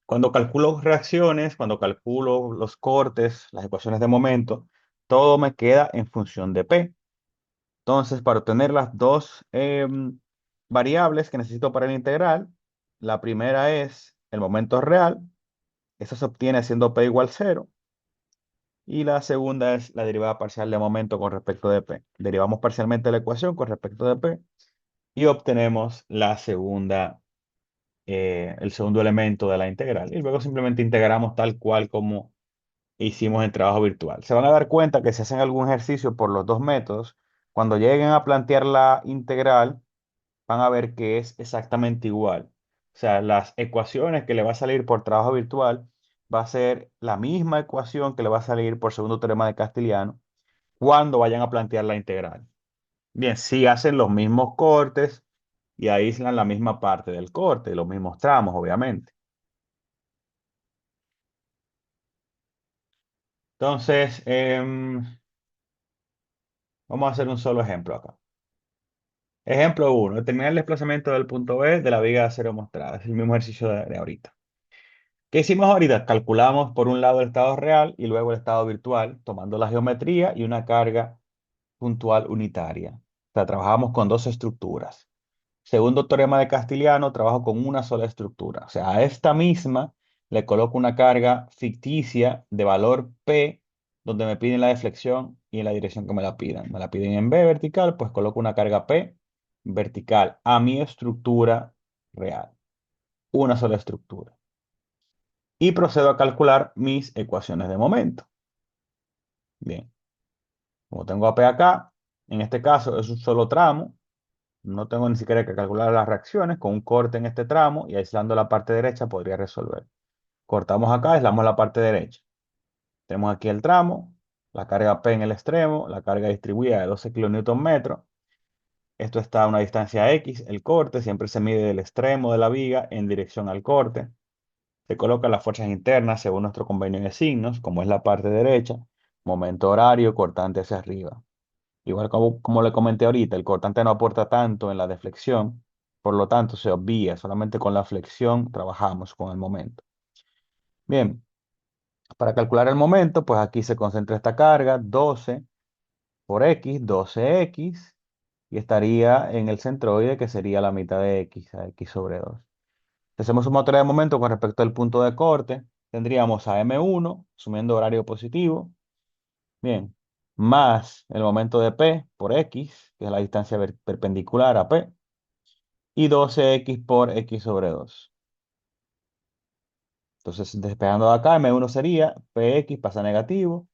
Cuando calculo reacciones, cuando calculo los cortes, las ecuaciones de momento, todo me queda en función de P. Entonces, para obtener las dos variables que necesito para el integral, la primera es el momento real, eso se obtiene haciendo P igual cero, y la segunda es la derivada parcial de momento con respecto de P. Derivamos parcialmente la ecuación con respecto de P y obtenemos el segundo elemento de la integral. Y luego simplemente integramos tal cual como hicimos en trabajo virtual. Se van a dar cuenta que si hacen algún ejercicio por los dos métodos, cuando lleguen a plantear la integral, van a ver que es exactamente igual. O sea, las ecuaciones que le va a salir por trabajo virtual va a ser la misma ecuación que le va a salir por segundo teorema de Castigliano cuando vayan a plantear la integral. Bien, si hacen los mismos cortes y aíslan la misma parte del corte, los mismos tramos, obviamente. Entonces, vamos a hacer un solo ejemplo acá. Ejemplo uno, determinar el desplazamiento del punto B de la viga de acero mostrada. Es el mismo ejercicio de ahorita. ¿Qué hicimos ahorita? Calculamos por un lado el estado real y luego el estado virtual, tomando la geometría y una carga puntual unitaria. O sea, trabajamos con dos estructuras. Segundo teorema de Castigliano, trabajo con una sola estructura. O sea, a esta misma le coloco una carga ficticia de valor P, donde me piden la deflexión y en la dirección que me la pidan. Me la piden en B vertical, pues coloco una carga P vertical a mi estructura real. Una sola estructura. Y procedo a calcular mis ecuaciones de momento. Bien, como tengo a P acá, en este caso es un solo tramo. No tengo ni siquiera que calcular las reacciones. Con un corte en este tramo y aislando la parte derecha podría resolver. Cortamos acá, aislamos la parte derecha. Tenemos aquí el tramo, la carga P en el extremo, la carga distribuida de 12 kN. Esto está a una distancia X. El corte siempre se mide del extremo de la viga en dirección al corte. Se colocan las fuerzas internas según nuestro convenio de signos, como es la parte derecha, momento horario, cortante hacia arriba. Igual como le comenté ahorita, el cortante no aporta tanto en la deflexión, por lo tanto se obvia, solamente con la flexión trabajamos con el momento. Bien, para calcular el momento, pues aquí se concentra esta carga, 12 por X, 12X, y estaría en el centroide, que sería la mitad de X, a X sobre 2. Si hacemos sumatoria de momento con respecto al punto de corte, tendríamos a M1, asumiendo horario positivo, bien, más el momento de P por X, que es la distancia perpendicular a P, y 12X por X sobre 2. Entonces, despejando de acá, M1 sería PX pasa negativo,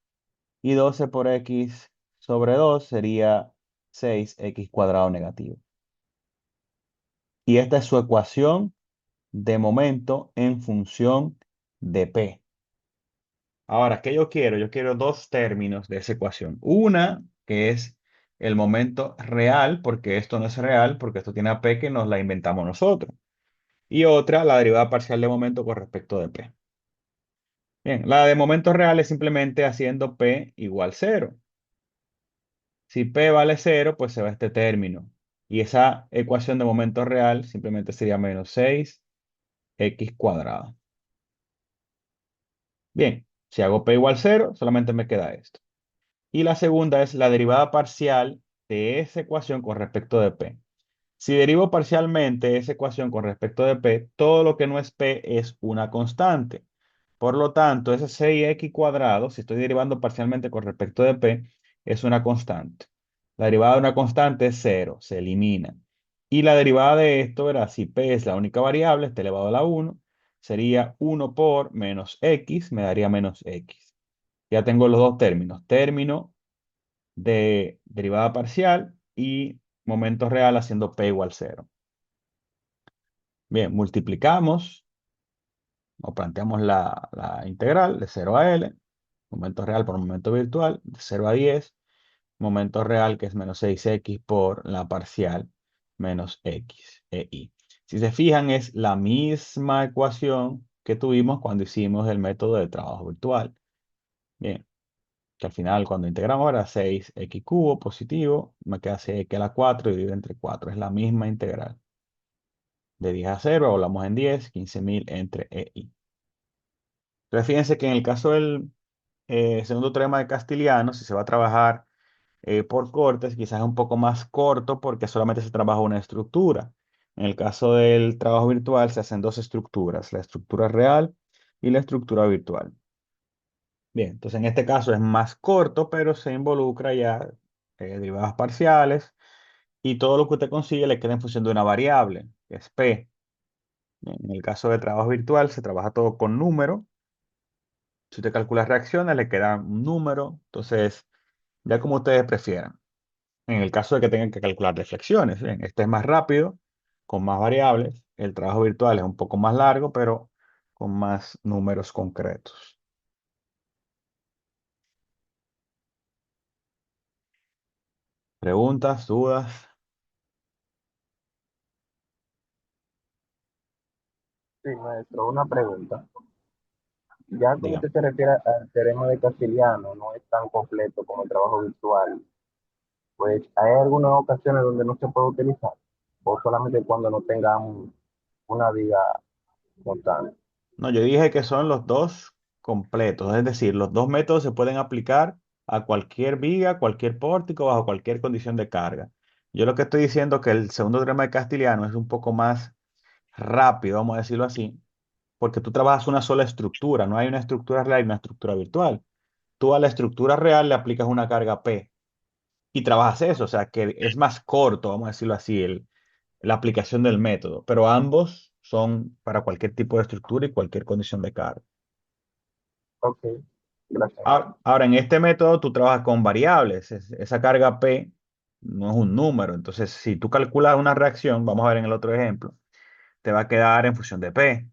y 12 por X sobre 2 sería 6X cuadrado negativo. Y esta es su ecuación de momento en función de P. Ahora, ¿qué yo quiero? Yo quiero dos términos de esa ecuación. Una, que es el momento real, porque esto no es real, porque esto tiene a P que nos la inventamos nosotros. Y otra, la derivada parcial de momento con respecto de P. Bien, la de momento real es simplemente haciendo P igual cero. Si P vale cero, pues se va este término. Y esa ecuación de momento real simplemente sería menos 6X cuadrado. Bien, si hago P igual cero, solamente me queda esto. Y la segunda es la derivada parcial de esa ecuación con respecto de P. Si derivo parcialmente esa ecuación con respecto de P, todo lo que no es P es una constante. Por lo tanto, ese 6X cuadrado, si estoy derivando parcialmente con respecto de P, es una constante. La derivada de una constante es cero, se elimina. Y la derivada de esto, verá, si P es la única variable, está elevado a la 1, sería 1 por menos X, me daría menos X. Ya tengo los dos términos, término de derivada parcial y momento real haciendo P igual cero. Bien, multiplicamos o planteamos la integral de 0 a L, momento real por momento virtual, de 0 a 10, momento real, que es menos 6x por la parcial menos x, y. Si se fijan, es la misma ecuación que tuvimos cuando hicimos el método de trabajo virtual. Bien, que al final cuando integramos era 6x cubo positivo, me queda 6x a la 4 y dividido entre 4. Es la misma integral. De 10 a 0, hablamos en 10, 15.000 entre y. Entonces fíjense que en el caso del segundo teorema de Castiliano, si se va a trabajar por cortes, quizás es un poco más corto porque solamente se trabaja una estructura. En el caso del trabajo virtual se hacen dos estructuras, la estructura real y la estructura virtual. Bien, entonces en este caso es más corto, pero se involucra ya derivadas parciales y todo lo que usted consigue le queda en función de una variable, que es P. Bien, en el caso de trabajo virtual se trabaja todo con número. Si usted calcula reacciones, le queda un número. Entonces, ya como ustedes prefieran. En el caso de que tengan que calcular deflexiones, bien, este es más rápido, con más variables. El trabajo virtual es un poco más largo, pero con más números concretos. ¿Preguntas, dudas? Sí, maestro, una pregunta. Ya como Dígame. usted se refiere al teorema de Castiliano, no es tan completo como el trabajo virtual, pues hay algunas ocasiones donde no se puede utilizar, o solamente cuando no tengamos una viga constante. No, yo dije que son los dos completos, es decir, los dos métodos se pueden aplicar a cualquier viga, cualquier pórtico, bajo cualquier condición de carga. Yo lo que estoy diciendo es que el segundo teorema de Castiliano es un poco más rápido, vamos a decirlo así, porque tú trabajas una sola estructura, no hay una estructura real y una estructura virtual. Tú a la estructura real le aplicas una carga P y trabajas eso, o sea que es más corto, vamos a decirlo así, la aplicación del método, pero ambos son para cualquier tipo de estructura y cualquier condición de carga. Ok, gracias. Ahora, en este método tú trabajas con variables, esa carga P no es un número, entonces si tú calculas una reacción, vamos a ver en el otro ejemplo, te va a quedar en función de P.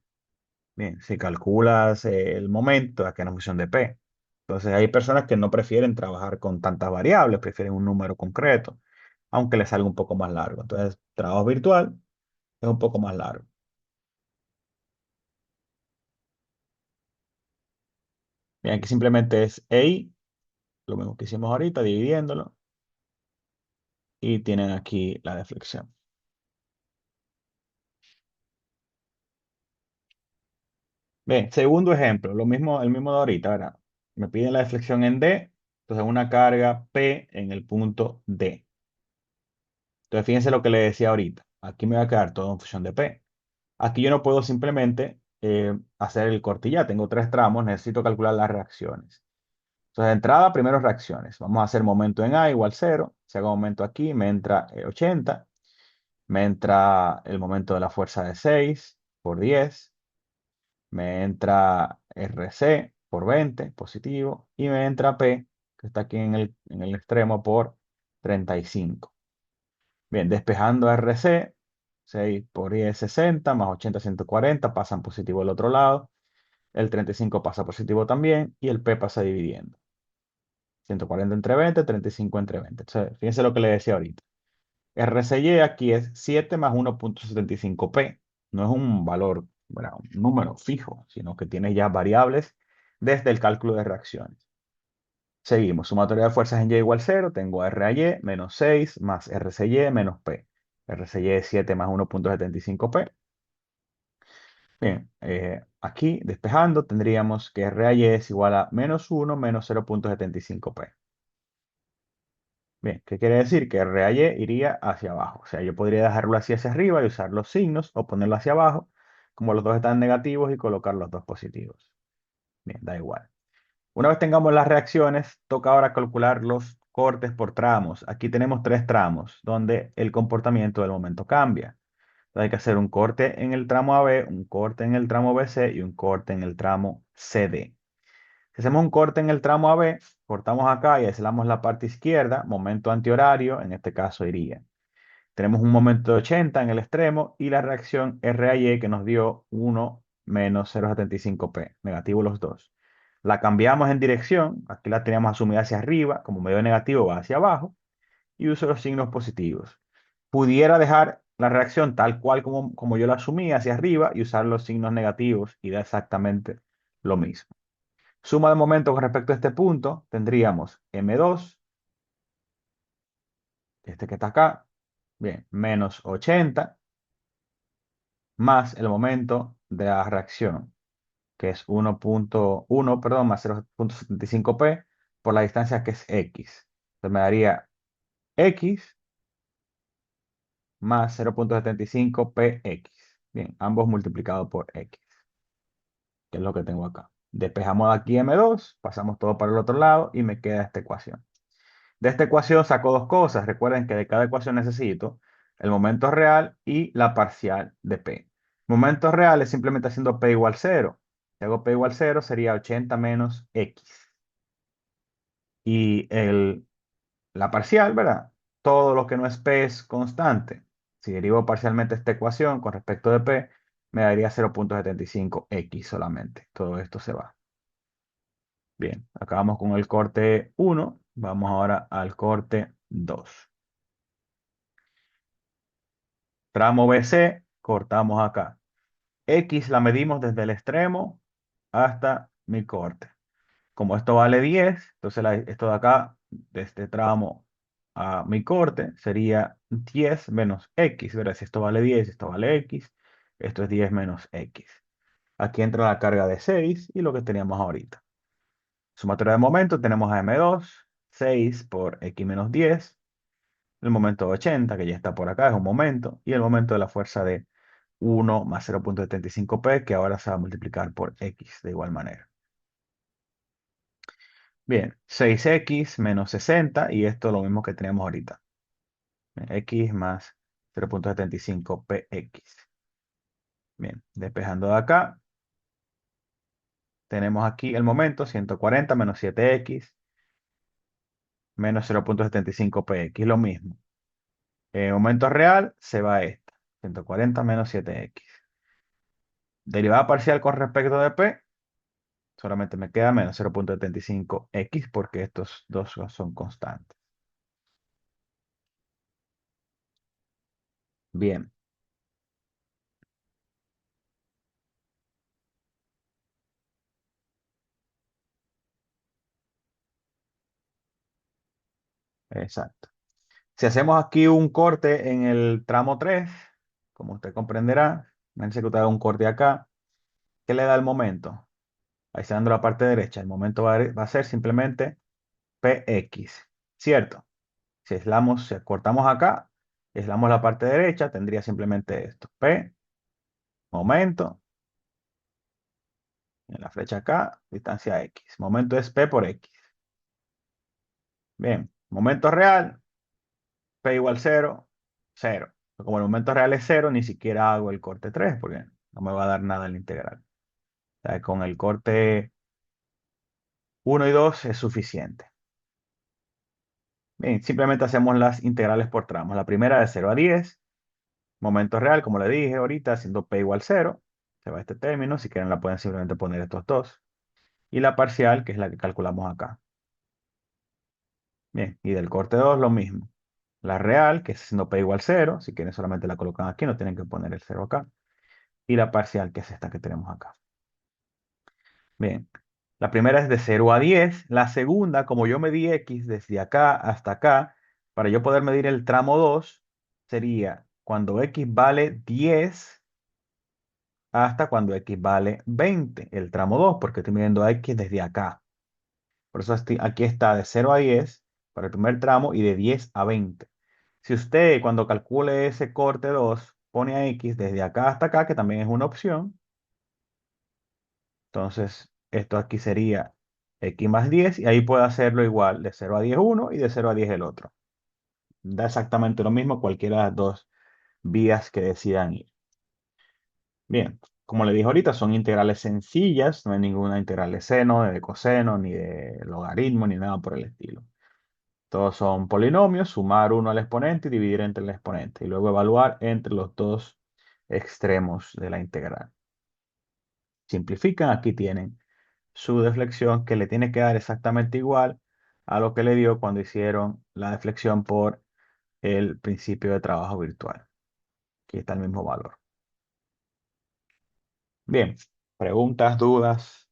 Bien, si calculas el momento, va a quedar en función de P. Entonces hay personas que no prefieren trabajar con tantas variables, prefieren un número concreto, aunque les salga un poco más largo. Entonces, trabajo virtual es un poco más largo. Bien, aquí simplemente es EI, lo mismo que hicimos ahorita, dividiéndolo, y tienen aquí la deflexión. Bien, segundo ejemplo, lo mismo, el mismo de ahorita, ¿verdad? Me piden la deflexión en D, entonces una carga P en el punto D. Entonces, fíjense lo que le decía ahorita. Aquí me va a quedar todo en función de P. Aquí yo no puedo simplemente hacer el corte y ya. Tengo tres tramos, necesito calcular las reacciones. Entonces, de entrada, primero reacciones. Vamos a hacer momento en A igual 0. Si hago momento aquí, me entra 80. Me entra el momento de la fuerza de 6 por 10. Me entra RC por 20, positivo. Y me entra P, que está aquí en el extremo, por 35. Bien, despejando RC, 6 por 10 es 60, más 80, 140, pasan positivo al otro lado. El 35 pasa positivo también y el P pasa dividiendo. 140 entre 20, 35 entre 20. Entonces, fíjense lo que le decía ahorita. RCY aquí es 7 más 1,75P. No es un valor, bueno, un número fijo, sino que tiene ya variables desde el cálculo de reacciones. Seguimos. Sumatoria de fuerzas en Y igual 0. Tengo R a Y menos 6 más RCY menos P. RCY es 7 más 1,75P. Bien, aquí despejando tendríamos que R a Y es igual a menos 1 menos 0,75P. Bien, ¿qué quiere decir? Que R a Y iría hacia abajo. O sea, yo podría dejarlo así hacia arriba y usar los signos o ponerlo hacia abajo, como los dos están negativos y colocar los dos positivos. Bien, da igual. Una vez tengamos las reacciones, toca ahora calcular los cortes por tramos. Aquí tenemos tres tramos donde el comportamiento del momento cambia. Entonces hay que hacer un corte en el tramo AB, un corte en el tramo BC y un corte en el tramo CD. Si hacemos un corte en el tramo AB, cortamos acá y aislamos la parte izquierda, momento antihorario, en este caso iría. Tenemos un momento de 80 en el extremo y la reacción R a Y que nos dio 1 menos 0,75P, negativo los dos. La cambiamos en dirección, aquí la teníamos asumida hacia arriba, como medio negativo va hacia abajo, y uso los signos positivos. Pudiera dejar la reacción tal cual como yo la asumí hacia arriba y usar los signos negativos y da exactamente lo mismo. Suma de momento con respecto a este punto, tendríamos M2, este que está acá, bien, menos 80, más el momento de la reacción, que es 1.1, perdón, más 0.75p por la distancia que es x. Entonces me daría x más 0.75px. Bien, ambos multiplicados por x, que es lo que tengo acá. Despejamos aquí m2, pasamos todo para el otro lado y me queda esta ecuación. De esta ecuación saco dos cosas. Recuerden que de cada ecuación necesito el momento real y la parcial de p. Momento real es simplemente haciendo p igual 0. Si hago p igual 0 sería 80 menos x. Y la parcial, ¿verdad? Todo lo que no es p es constante. Si derivo parcialmente esta ecuación con respecto de p, me daría 0.75x solamente. Todo esto se va. Bien, acabamos con el corte 1. Vamos ahora al corte 2. Tramo BC, cortamos acá. X la medimos desde el extremo hasta mi corte. Como esto vale 10, entonces esto de acá, de este tramo a mi corte, sería 10 menos X, ¿verdad? Si esto vale 10, esto vale X, esto es 10 menos X. Aquí entra la carga de 6 y lo que teníamos ahorita. Sumatoria de momento, tenemos a M2, 6 por X menos 10, el momento de 80, que ya está por acá, es un momento, y el momento de la fuerza de 1 más 0.75p, que ahora se va a multiplicar por X de igual manera. Bien, 6x menos 60, y esto es lo mismo que teníamos ahorita. X más 0.75px. Bien, despejando de acá, tenemos aquí el momento, 140 menos 7x menos 0.75px, lo mismo. El momento real se va a esta, 140 menos 7x. Derivada parcial con respecto de p, solamente me queda menos 0.75x porque estos dos son constantes. Bien, exacto. Si hacemos aquí un corte en el tramo 3, como usted comprenderá, me han ejecutado un corte acá, ¿qué le da el momento? Ahí está dando la parte derecha. El momento va a ser simplemente Px, ¿cierto? Si cortamos acá, aislamos la parte derecha, tendría simplemente esto. P, momento, en la flecha acá, distancia x. Momento es P por x. Bien, momento real, P igual 0, 0. Como el momento real es 0, ni siquiera hago el corte 3 porque no me va a dar nada en la integral. O sea, con el corte 1 y 2 es suficiente. Bien, simplemente hacemos las integrales por tramos. La primera de 0 a 10, momento real, como le dije ahorita, haciendo p igual 0, se va este término, si quieren la pueden simplemente poner estos dos. Y la parcial, que es la que calculamos acá. Bien, y del corte 2 lo mismo. La real, que es haciendo p igual 0, si quieren solamente la colocan aquí, no tienen que poner el 0 acá. Y la parcial, que es esta que tenemos acá. Bien, la primera es de 0 a 10. La segunda, como yo medí x desde acá hasta acá, para yo poder medir el tramo 2, sería cuando x vale 10 hasta cuando x vale 20, el tramo 2, porque estoy midiendo a x desde acá. Por eso aquí está de 0 a 10 para el primer tramo y de 10 a 20. Si usted cuando calcule ese corte 2 pone a x desde acá hasta acá, que también es una opción, entonces esto aquí sería x más 10 y ahí puedo hacerlo igual de 0 a 10 uno y de 0 a 10 el otro. Da exactamente lo mismo cualquiera de las dos vías que decidan ir. Bien, como le dije ahorita, son integrales sencillas, no hay ninguna integral de seno, de coseno, ni de logaritmo, ni nada por el estilo. Todos son polinomios, sumar uno al exponente y dividir entre el exponente, y luego evaluar entre los dos extremos de la integral. Simplifican, aquí tienen su deflexión, que le tiene que dar exactamente igual a lo que le dio cuando hicieron la deflexión por el principio de trabajo virtual. Aquí está el mismo valor. Bien, preguntas, dudas.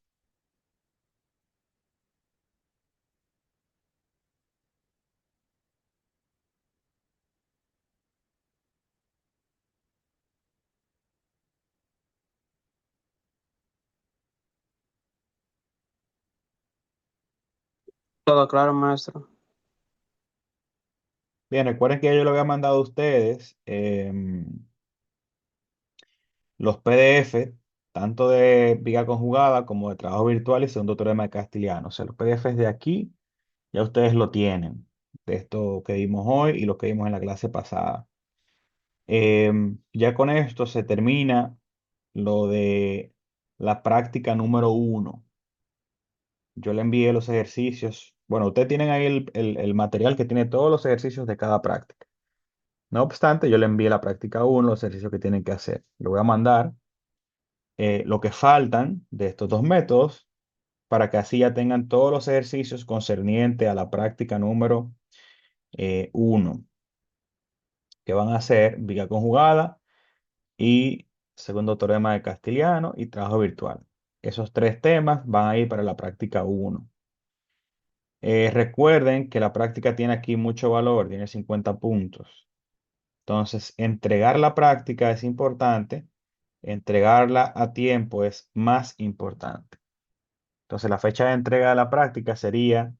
Todo claro, maestro. Bien, recuerden que ya yo le había mandado a ustedes los PDF, tanto de viga conjugada como de trabajo virtual y segundo teorema de Castigliano. O sea, los PDFs de aquí ya ustedes lo tienen, de esto que vimos hoy y lo que vimos en la clase pasada. Ya con esto se termina lo de la práctica número 1. Yo le envié los ejercicios. Bueno, ustedes tienen ahí el material que tiene todos los ejercicios de cada práctica. No obstante, yo le envié la práctica 1, los ejercicios que tienen que hacer. Le voy a mandar lo que faltan de estos dos métodos para que así ya tengan todos los ejercicios concernientes a la práctica número 1, que van a ser viga conjugada y segundo teorema de Castigliano y trabajo virtual. Esos tres temas van a ir para la práctica 1. Recuerden que la práctica tiene aquí mucho valor, tiene 50 puntos. Entonces, entregar la práctica es importante, entregarla a tiempo es más importante. Entonces, la fecha de entrega de la práctica sería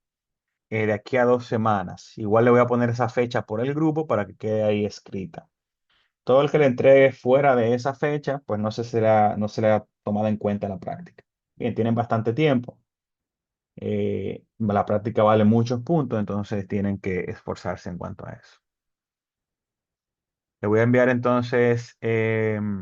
de aquí a 2 semanas. Igual le voy a poner esa fecha por el grupo para que quede ahí escrita. Todo el que le entregue fuera de esa fecha, pues no se le ha tomado en cuenta la práctica. Bien, tienen bastante tiempo. La práctica vale muchos puntos, entonces tienen que esforzarse en cuanto a eso. Le voy a enviar entonces